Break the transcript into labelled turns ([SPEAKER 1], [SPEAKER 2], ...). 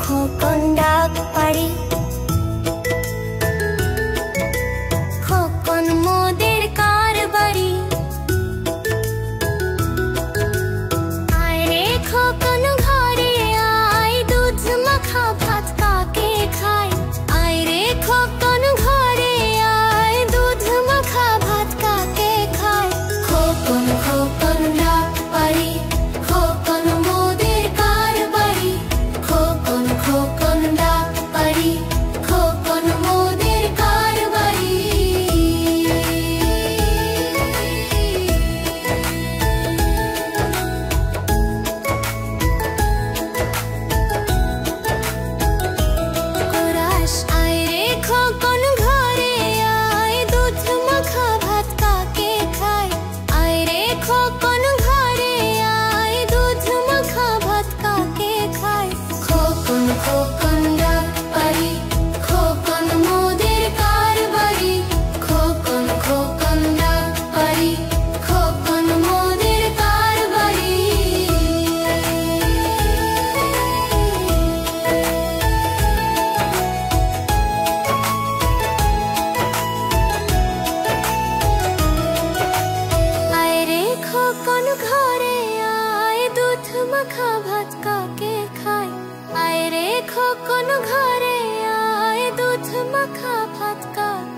[SPEAKER 1] খোকন ডাক পারি, খোকন মোদের কার বাড়ি। আয় রে খোকন ঘরে আয়, দুধ মাখা ভাত কাকে খায়। আয় রে খোকন ঘরে আয়, দুধ মাখা ভাত কাকে খায়। খোকন খোকন ডাক পারি, খোকন মোদের কার বাড়ি। খোকন খোকন ডাক পারি, খোকন মোদের কার বাড়ি। কোরাস আয় রে খোকন ঘরে আয়, দুধ মাখা ভাত কাকে খায়। আয় রে খোকন ঘরে আয়, দুধ মাখা ভাত কাকে খায়। খোকন খোকন ডাক পারি, খোকন মোদের কার বাড়ি। খোকন খোকন ডাক পারি, খোকন মোদের কার বাড়ি। আয় রে খোকন ঘরে আয়, দুধ মাখা ভাত কাকে খায়। আয় রে খোকন ঘরে আয়, দুধ মাখা ভাত কাকে